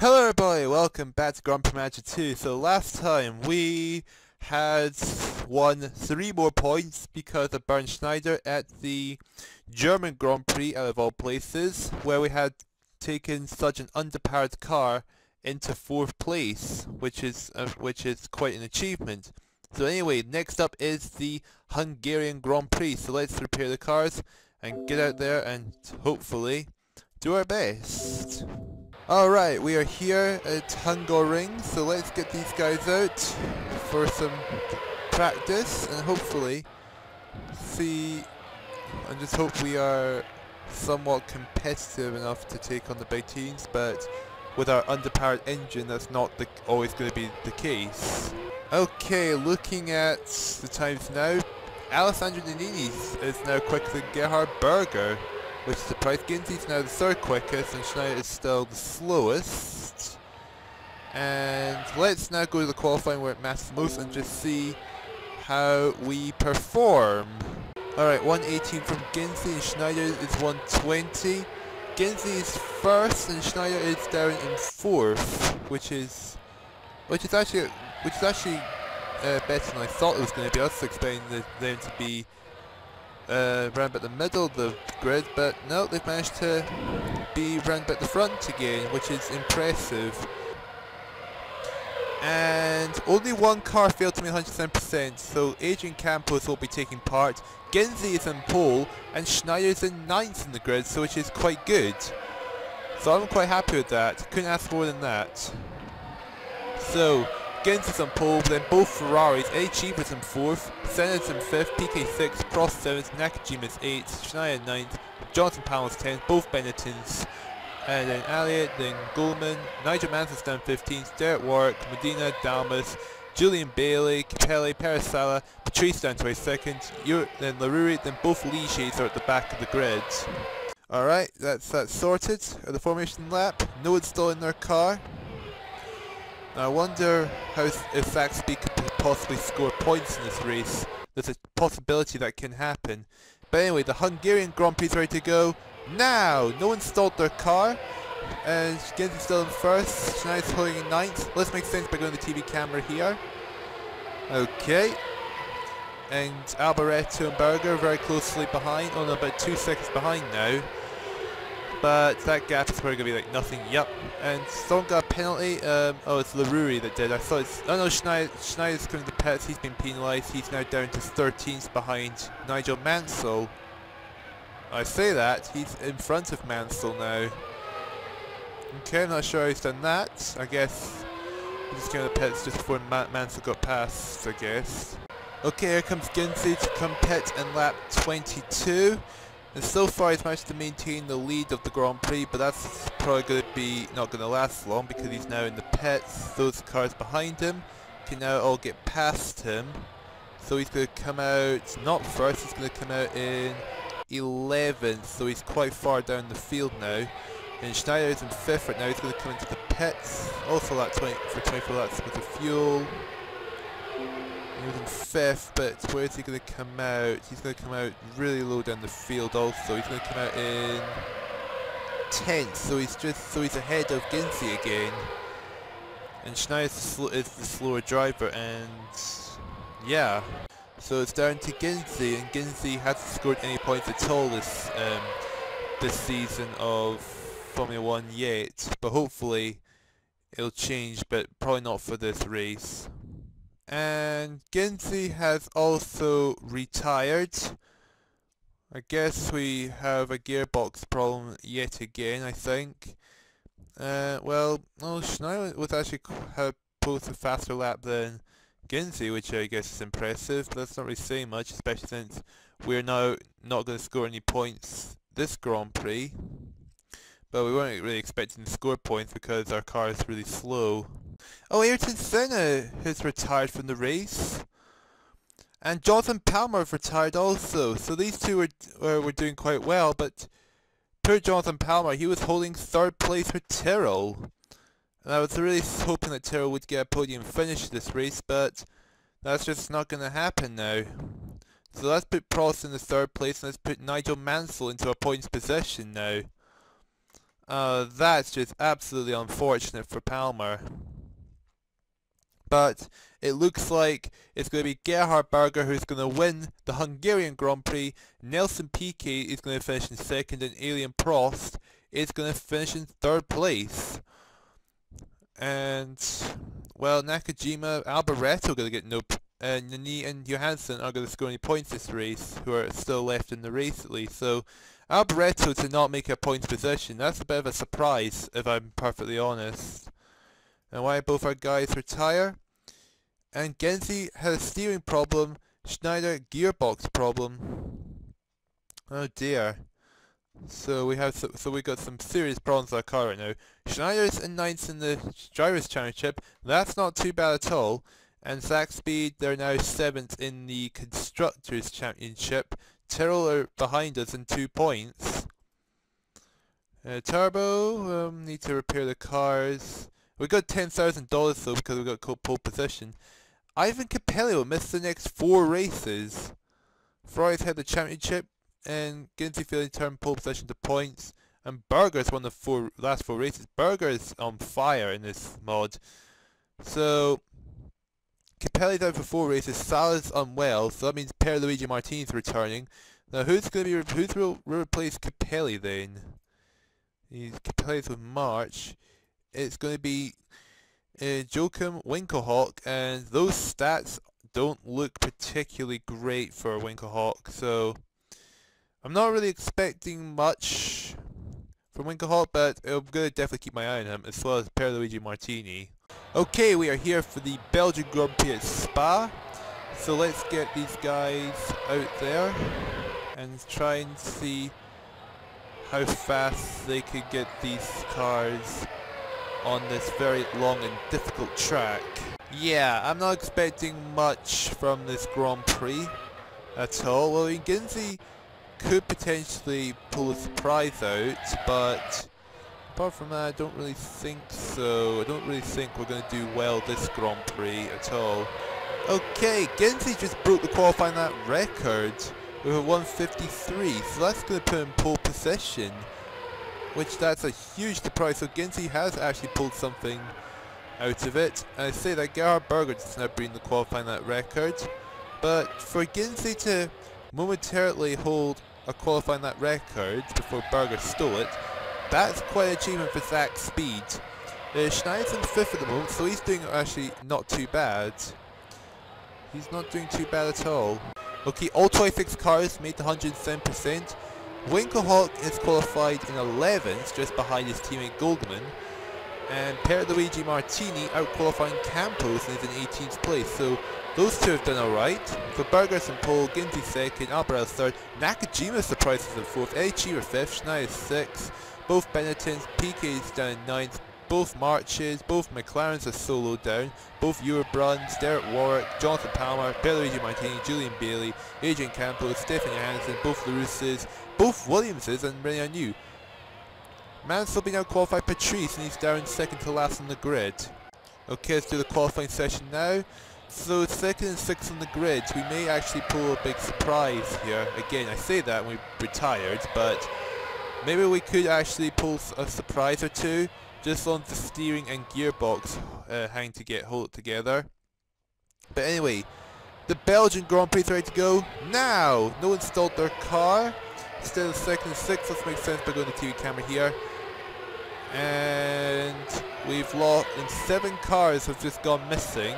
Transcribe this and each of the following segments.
Hello everybody, welcome back to Grand Prix Manager 2. So last time we had won 3 more points because of Bernd Schneider at the German Grand Prix out of all places, where we had taken such an underpowered car into 4th place, which is quite an achievement. So anyway, next up is the Hungarian Grand Prix, so let's repair the cars and get out there and hopefully do our best. Alright, we are here at Hungaroring, so let's get these guys out for some practice and hopefully see, and just hope we are somewhat competitive enough to take on the big teams, but with our underpowered engine that's not always going to be the case. Okay, looking at the times now, Alessandro Nannini is now quicker than Gerhard Berger, which surprised Ginty's now the 3rd quickest and Schneider is still the slowest. And let's now go to the qualifying where it matters most and just see how we perform. Alright, 118 from Ginty and Schneider is 120. Ginty is 1st and Schneider is down in 4th, which is actually better than I thought it was going to be. I was expecting them to be round about the middle of the grid, but no, they've managed to be round about the front again, which is impressive. And only one car failed to make 107%, so Adrian Campos will be taking part. Ginzy is in pole, and Schneider is in 9th in the grid, so which is quite good. So I'm quite happy with that. Couldn't ask more than that. So Ginty's on pole, then both Ferraris, Eddie Cheever's in 4th, Senna's in 5th, PK 6th, Prost 7th, Nakajima's 8th, Schneider 9th, Jonathan Powell's 10th, both Benettons, and then Elliott, then Goldman, Nigel Mansell's down 15th, Derek Warwick, Medina, Dalmas, Julian Bailey, Capelli, Perisala, Patrice down 22nd, then Laruri, then both Ligiers are at the back of the grid. Alright, that's sorted. At the formation lap, no one's still in their car. Now I wonder if Zakspeed could possibly score points in this race. There's a possibility that can happen. But anyway, the Hungarian Grand Prix is ready to go now! No one stalled their car. And Ginty's still in 1st, Schneider's holding in 9th. Let's make sense by going to the TV camera here. Okay. And Alboreto and Berger very closely behind. Oh no, about 2 seconds behind now. But that gap is probably going to be like nothing. Yep. And someone got a penalty. Oh, it's Laruri that did. I thought it's... Oh no, Schneider's coming to pits. He's been penalised. He's now down to 13th behind Nigel Mansell. I say that. He's in front of Mansell now. Okay, I'm not sure how he's done that. I guess he's just going to pits just before Mansell got past, I guess. Okay, here comes Ginty to come pit in lap 22. And so far he's managed to maintain the lead of the Grand Prix, but that's probably going to be not going to last long because he's now in the pits. Those cars behind him can now all get past him. So he's going to come out, not 1st, he's going to come out in 11th, so he's quite far down the field now. And Schneider is in 5th right now, he's going to come into the pits, also lap 20 for 24 laps with the fuel. He was in 5th, but where is he going to come out? He's going to come out really low down the field also. He's going to come out in 10th, so he's ahead of Ginty again. And Schneider is the slower driver, and yeah. So it's down to Ginty, and Ginty hasn't scored any points at all this season of Formula 1 yet. But hopefully it'll change, but probably not for this race. And Ginty has also retired. I guess we have a gearbox problem yet again, I think. Well, no, Schneider was actually posted a faster lap than Ginty, which I guess is impressive, but that's not really saying much, especially since we're now not going to score any points this Grand Prix. But we weren't really expecting to score points because our car is really slow. Oh, Ayrton Senna has retired from the race. And Jonathan Palmer have retired also. So these two were doing quite well, but poor Jonathan Palmer, he was holding 3rd place for Tyrrell. And I was really hoping that Tyrrell would get a podium finish this race, but that's just not going to happen now. So let's put Prost in the 3rd place and let's put Nigel Mansell into a points position now. That's just absolutely unfortunate for Palmer. But it looks like it's going to be Gerhard Berger who's going to win the Hungarian Grand Prix. Nelson Piquet is going to finish in second, and Alain Prost is going to finish in third place. And, well, Nakajima, Alboreto are going to get no... Nani and Johansson are going to score any points this race, who are still left in the race at least. So, Alboreto to not make a points position, that's a bit of a surprise, if I'm perfectly honest. And why both our guys retire. And Genzi had a steering problem, Schneider gearbox problem. Oh dear. So we got some serious problems with our car right now. Schneider's in 9th in the Drivers' Championship, that's not too bad at all. And Zakspeed, they're now 7th in the Constructors' Championship. Tyrrell are behind us in 2 points. Turbo, need to repair the cars. We got $10,000 though because we got pole position. Ivan Capelli will miss the next 4 races. Ferrari's had the championship, and Ginty failing to turn pole position to points. And Berger's won the last 4 races. Berger is on fire in this mod. So Capelli's out for 4 races. Sala's unwell, so that means Pierluigi Martini's returning. Now who will replace Capelli then? Capelli's with March. It's going to be Joachim Winkelhock, and those stats don't look particularly great for Winkelhock, so I'm not really expecting much from Winkelhock, but I'm going to definitely keep my eye on him, as well as Pierluigi Martini. Okay, we are here for the Belgian Grand Prix at Spa, so let's get these guys out there and try and see how fast they could get these cars on this very long and difficult track. Yeah, I'm not expecting much from this Grand Prix at all. Well, Ginzi could potentially pull a surprise out, but apart from that, I don't really think so. I don't really think we're going to do well this Grand Prix at all. Okay, Ginzi just broke the qualifying lap record with a 153, so that's going to put him in pole position. That's a huge surprise, so Ginzi has actually pulled something out of it. And I say that Gerhard Berger is now bringing the qualifying that record, but for Ginzi to momentarily hold a qualifying that record before Berger stole it, that's quite an achievement for Zakspeed. Schneider's in 5th at the moment, so he's doing actually not too bad. He's not doing too bad at all. Okay, all 26 cars made 107%. Winkelhock is qualified in 11th, just behind his teammate Goldman, and Pierluigi Martini out-qualifying Campos and is in 18th place, so those two have done alright. So Berger's in pole, Ginty 2nd, Alboreto 3rd, Nakajima surprises in 4th, Eddie Cheever 5th, Schneider 6th, both Benettons, PK's down in 9th, both Marches, both McLarens are solo down, both Eurobruns, Derek Warwick, Jonathan Palmer, Pierluigi Martini, Julian Bailey, Adrian Campos, Stefan Johansson, both Larousses, both Williamses, and Rene New. Mansell being out qualified Patrice, and he's down 2nd to last on the grid. Okay, let's do the qualifying session now. So 2nd and 6th on the grid, we may actually pull a big surprise here. Again, I say that when we retired, but maybe we could actually pull a surprise or two, just on the steering and gearbox having to hold it together. But anyway, the Belgian Grand Prix is ready to go now. No one installed their car. Instead of 2nd and 6th, let's make sense by going to TV camera here. And we've lost, and 7 cars have just gone missing.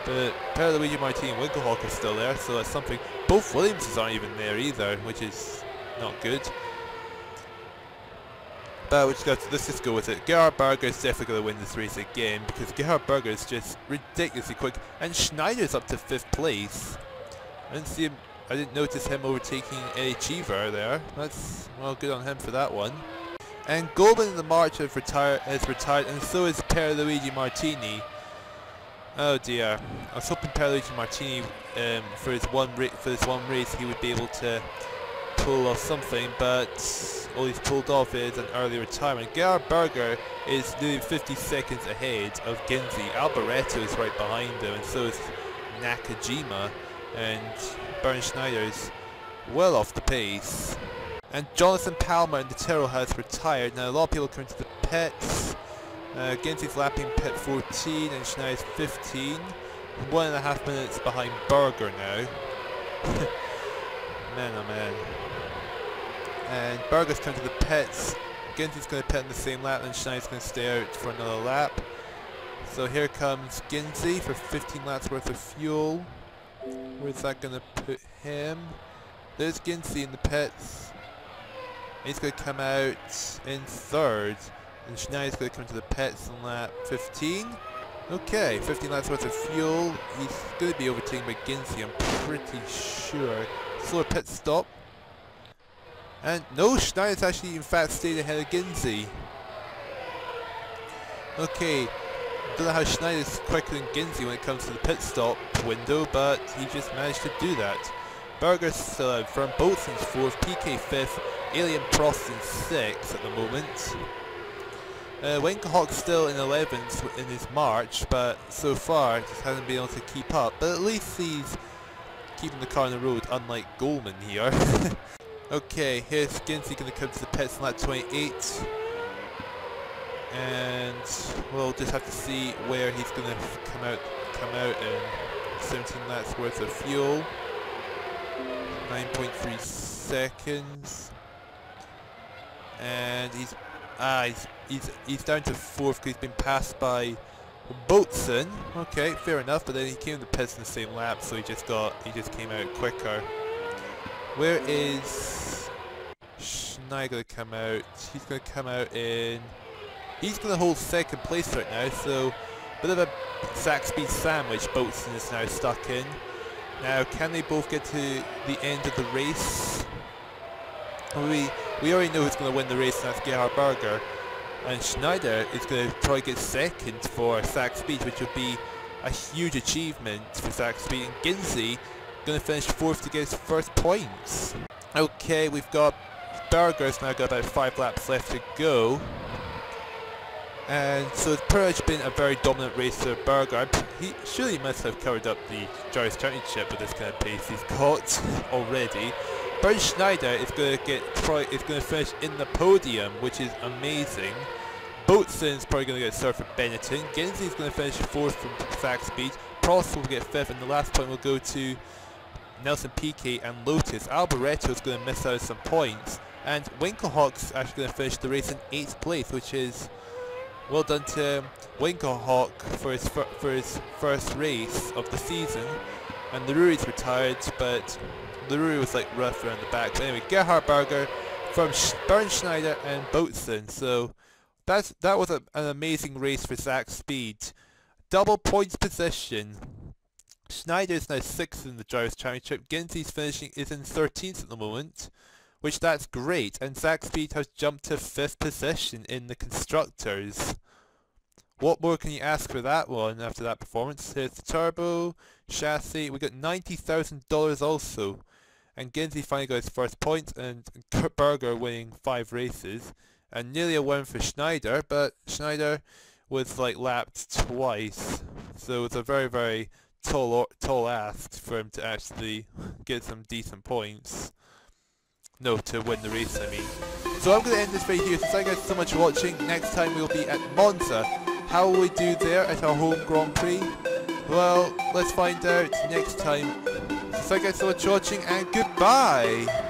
But Pierluigi Martini and Winkelhock are still there, so that's something. Both Williamses aren't even there either, which is not good. But let's just go with it. Gerhard Berger is definitely going to win this race again, because Gerhard Berger is just ridiculously quick. And Schneider's up to 5th place. I didn't notice him overtaking Eddie Cheever there. That's, well, good on him for that one. And Goldman in the March has retired, and so is Pierluigi Martini. Oh dear. I was hoping Pierluigi Martini, for this one race, he would be able to pull off something, but all he's pulled off is an early retirement. Gerhard Berger is nearly 50 seconds ahead of Ginzi. Alboreto is right behind him, and so is Nakajima, and Bernd Schneider's well off the pace. And Jonathan Palmer in the Tyrrell has retired. Now a lot of people come to the pits. Ginzey's lapping pit 14 and Schneider's 15. 1.5 minutes behind Berger now. Man oh man. And Berger's come to the pits. Ginzey's going to pit in the same lap and Schneider's going to stay out for another lap. So here comes Ginzey for 15 laps worth of fuel. Where's that going to put him? There's Ginzey in the pits. He's going to come out in third. And Schneider's going to come to the pits on lap 15. Okay, 15 laps worth of fuel. He's going to be overtaken by Ginzey, I'm pretty sure. Slower pit stop. And no, Schneider's actually in fact stayed ahead of Ginzey. Okay, don't know how Schneider's quicker than Ginzey when it comes to the pit stop window, but he just managed to do that. Berger's still out front, Boatswain's 4th, PK 5th, Alien Prost in 6th at the moment. Winkelhock's still in 11th in his march, but so far just hasn't been able to keep up. But at least he's keeping the car on the road, unlike Goldman here. Okay, here's Ginzey going to come to the pits in lap 28. And we'll just have to see where he's going to come out in 17 laps worth of fuel. 9.3 seconds. And he's down to 4th because he's been passed by Boatswain. Okay, fair enough, but then he came to the pits in the same lap, so he just came out quicker. Where is Schneider going to come out? He's going to come out in... He's going to hold 2nd place right now, so a bit of a Zakspeed sandwich Boatswain is now stuck in. Now, can they both get to the end of the race? We already know who's going to win the race, and that's Gerhard Berger. And Schneider is going to probably get 2nd for Zakspeed, which would be a huge achievement for Zakspeed. And Ginzey going to finish 4th to get his first points. Okay, we've got Berger's now got about 5 laps left to go. And so it's pretty much been a very dominant race for Berger. He surely must have covered up the Drivers' Championship with this kind of pace he's got already. Bernd Schneider is going to finish in the podium, which is amazing. Boatswain's probably going to get served for Benetton. Ginzey's going to finish 4th from Zakspeed. Prost will get 5th, and the last point will go to Nelson Piquet and Lotus. Alboretto's going to miss out some points, and Winkelhock's actually going to finish the race in 8th place, which is well done to Winkelhock for his first race of the season. And Leroy's retired, but Leroy was like rough around the back. But anyway, Gerhard Berger from Bernd Schneider and Boatswain. So that was an amazing race for Zakspeed. Double points position. Schneider is now 6th in the Drivers' Championship. Ginzey's finishing is in 13th at the moment, which that's great. And Zakspeed has jumped to 5th position in the Constructors. What more can you ask for that one after that performance? Here's the turbo, chassis. We got $90,000 also. And Ginzey finally got his first points, and Berger winning 5 races. And nearly a win for Schneider, but Schneider was like lapped twice. So it's a very, very tall ask for him to actually get some decent points. No, to win the race, I mean. So I'm going to end this video here. So thank you guys so much for watching. Next time we'll be at Monza. How will we do there at our home Grand Prix? Well, let's find out next time. So thank you guys so much for watching, and goodbye!